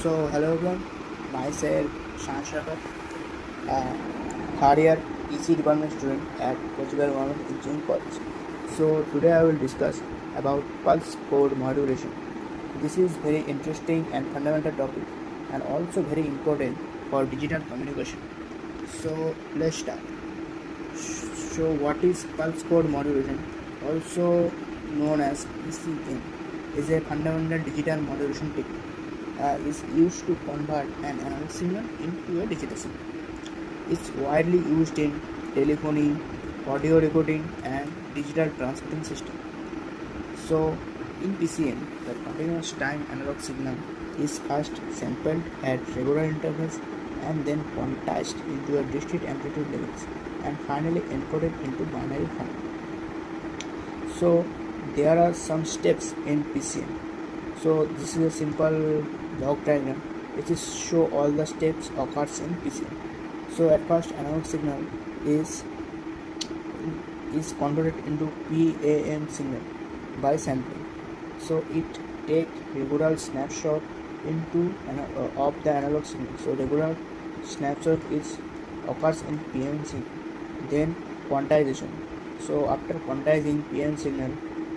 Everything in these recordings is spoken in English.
So, hello everyone, myself Shanshakar, uh, third year EC department student at Portugal Government Engineering College. So, today I will discuss about pulse code modulation. This is very interesting and fundamental topic and also very important for digital communication. So, let's start. So, what is pulse code modulation, also known as PCM, is a fundamental digital modulation technique. Is used to convert an analog signal into a digital signal. It's widely used in telephony, audio recording, and digital transmitting system. So, in PCM, the continuous time analog signal is first sampled at regular intervals and then quantized into a discrete amplitude levels and finally encoded into binary form. So, there are some steps in PCM. So, this is a simple block diagram which is show all the steps occurs in PCM. So at first analog signal is converted into PAM signal by sampling. So it take regular snapshot into of the analog signal. So regular snapshot is occurs in PAM signal. Then quantization. So after quantizing PAM signal,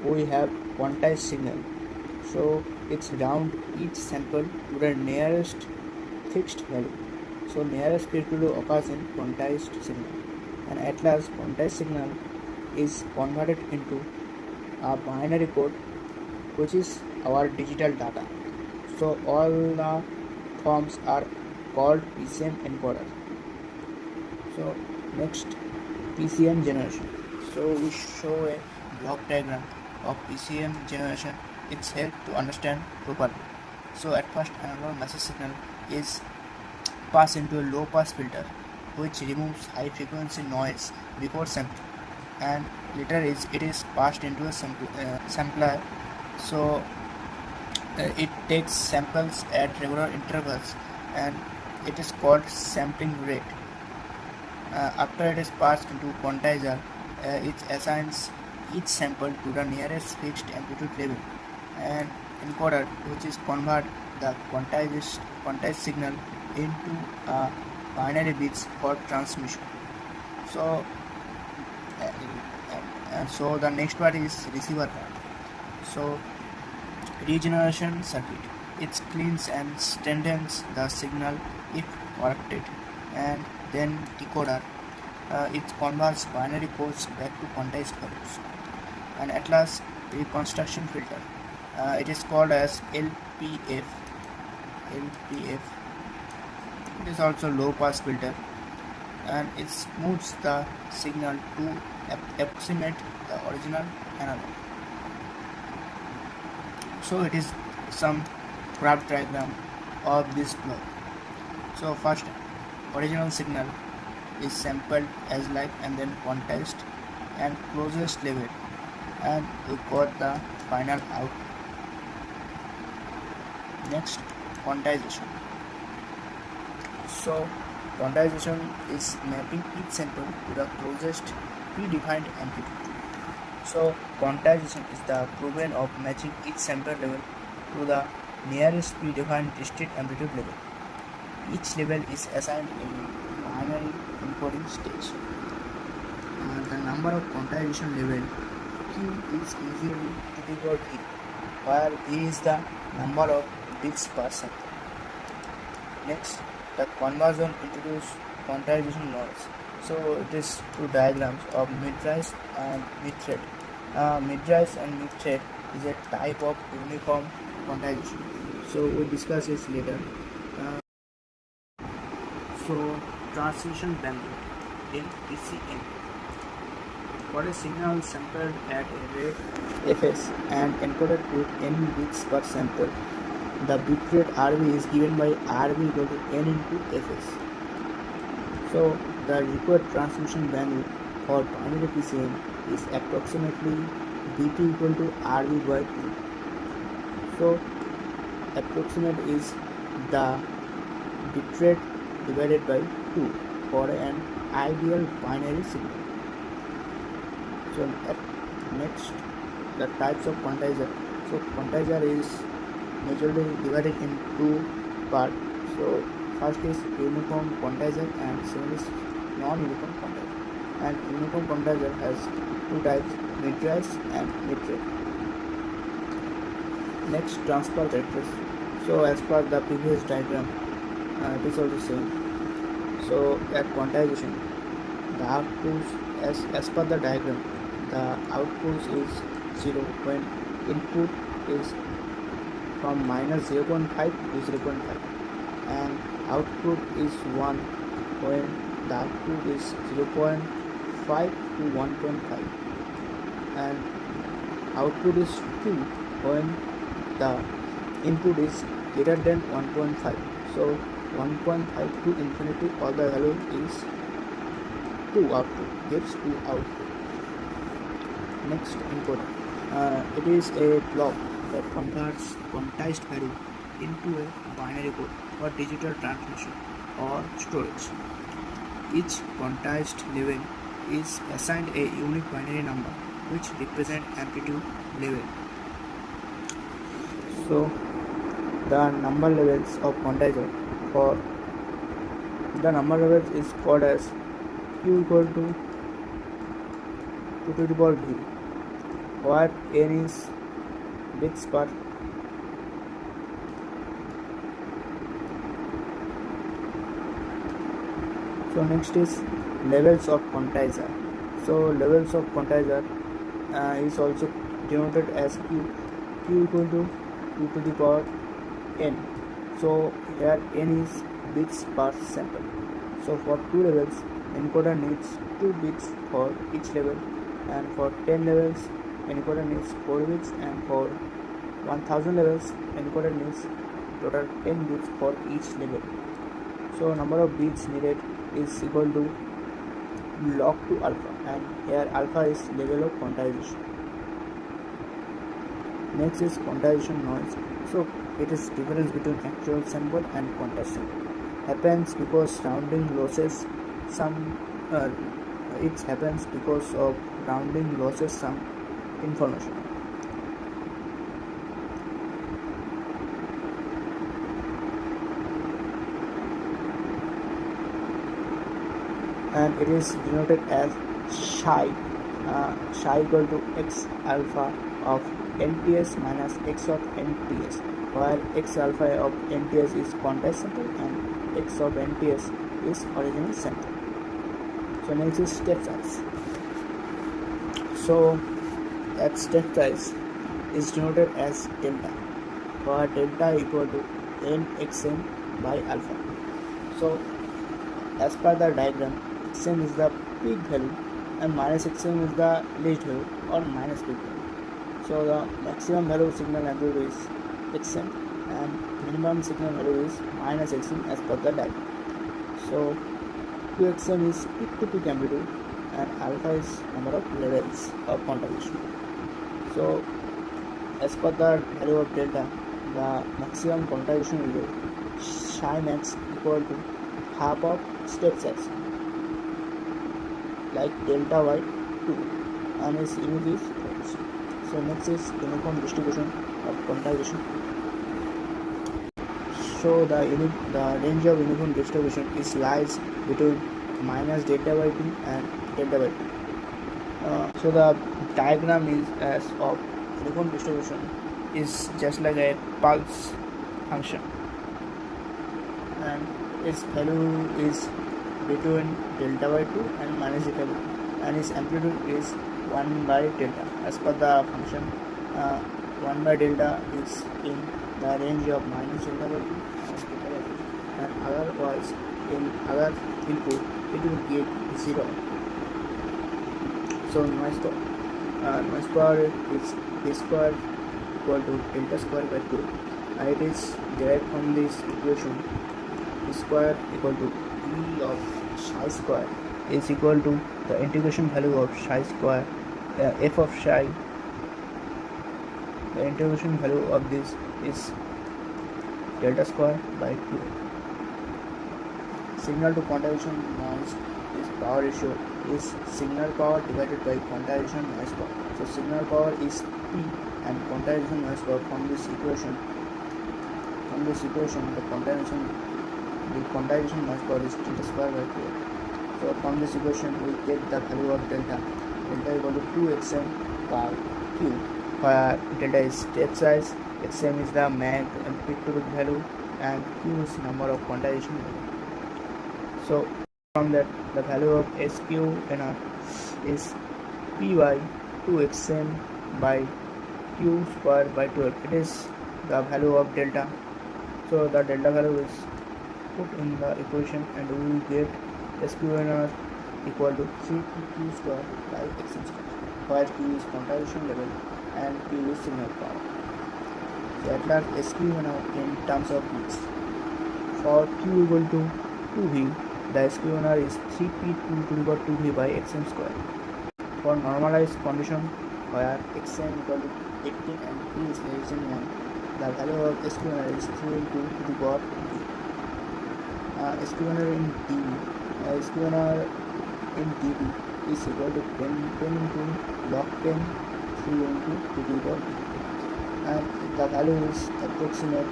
we have quantized signal. So it's round each sample to the nearest fixed value. So nearest peak value occurs in quantized signal, and at last quantized signal is converted into a binary code, which is our digital data. So all the forms are called PCM encoder. So next, PCM generation. So we show a block diagram of PCM generation. It's helped to understand properly. So at first analog message signal is passed into a low pass filter which removes high frequency noise before sampling, and later it is passed into a sampler. So it takes samples at regular intervals and it is called sampling rate. After it is passed into quantizer, it assigns each sample to the nearest fixed amplitude level, and encoder which is convert the quantized signal into binary bits for transmission. So so the next part is receiver part. So regeneration circuit, it cleans and strengthens the signal if corrected, and then decoder, it converts binary codes back to quantized values, and at last reconstruction filter. It is called as LPF. It is also low pass filter, and it smooths the signal to approximate the original analog. So it is some graph diagram of this block. So first, original signal is sampled as like and then quantized and closest level, and we got the final output. Next, quantization. So quantization is mapping each sample to the closest predefined amplitude. So quantization is the problem of matching each sample level to the nearest predefined discrete amplitude level. Each level is assigned a binary encoding stage. The number of quantization level Q is usually to the power V, where V is the number of bits per sample. Next, the conversion introduces quantization noise. So it is two diagrams of mid-rise and mid-thread. Mid-rise and mid-thread is a type of uniform quantization. So we discuss this later. So transmission bandwidth in PCM. For a signal sampled at a rate fs and encoded with n bits per sample, the bitrate Rb is given by Rb equal to n into fs. So the required transmission bandwidth for binary PCM is approximately Bt equal to Rb by 2. So approximate is the bitrate divided by 2 for an ideal binary signal. So next, the types of quantizer. So quantizer is majorly divided into part. So first is uniform quantizer and second is non-uniform quantizer. And uniform quantizer has two types, mid-rise and mid-rate. Next, transfer characters. So as per the previous diagram, it is also same. So at quantization, the output as per the diagram, the output is 0 when input is from minus 0.5 to 0.5, and output is 1 when the output is 0.5 to 1.5, and output is 2 when the input is greater than 1.5. So 1.5 to infinity, all the value is 2 output, gives 2 output. Next, encoder. It is a block that converts quantized value into a binary code for digital transmission or storage. Each quantized level is assigned a unique binary number which represent amplitude level. So the number levels of quantizer for the number levels is called as q equal to 2 to the power v, where n is bits per. So next is levels of quantizer. So levels of quantizer is also denoted as q equal to 2 to the power n. So here n is bits per sample. So for 2 levels, encoder needs 2 bits for each level, and for 10 levels, encoder needs 4 bits, and for 1000 levels, encoder needs total 10 bits for each level. So number of bits needed is equal to log to alpha, and here alpha is level of quantization. Next is quantization noise. So it is difference between actual sample and quantized sample. Happens because rounding losses some. It happens because of rounding losses some information. And it is denoted as psi equal to x alpha of NTS minus x of NTS, where x alpha of NTS is quantized sample and x of NTS is original sample. So next is step size. So that step size is denoted as delta, where delta equal to nxn by alpha. So as per the diagram, xn is the peak value and minus xn is the least value or minus peak value. So the maximum value of signal amplitude is xn and minimum signal value is minus xn as per the diagram. So qxn is peak to peak amplitude and alpha is number of levels of quantization. So as per the value of delta, the maximum quantization will be psi max equal to half of step size, like delta by 2, and its unit is volts. So next is uniform distribution of quantization. So the range of uniform distribution is lies between minus delta by 2 and delta by 2. So the diagram is as of uniform distribution is just like a pulse function, and its value is between delta by 2 and minus delta by 2, and its amplitude is 1 by delta. As per the function, 1 by delta is in the range of minus delta by 2 and otherwise in other input it will give 0. So noise power is d square equal to delta square by 2, and it is derived from this equation. D square equal to E of psi square is equal to the integration value of psi square, f of psi. The integration value of this is delta square by 2. Signal to quantization noise is power ratio is signal power divided by quantization noise power. So signal power is P and quantization noise power from this from this equation the quantization mass for is theta square by 4. So from this equation we get the value of delta equal to 2xm by q, where delta is step size, xm is the mag and peak to peak value, and q is number of quantization value. So from that the value of SQNR is p by 2xm by q square by 12. It is the value of delta. So the delta value is put in the equation and we will get SQNR equal to 3q square by xm square, where q is quantization level and q is signal power. So at last SQNR in terms of bits. For q equal to 2v, the SQNR is 3p2 to the power 2v by xm square. For normalized condition where xm equal to 18 and p is less than 1, the value of SQNR is 3 into to the power p. SQNR in dB, SQNR in dB is equal to 10 into log 10 3 into to the power p, and the value is approximate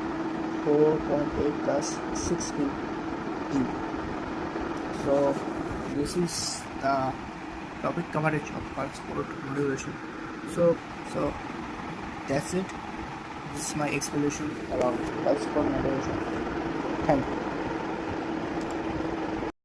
4.8 plus 6p dB. So this is the topic coverage of pulse code modulation. So that's it. This is my explanation about pulse code modulation. Thank you.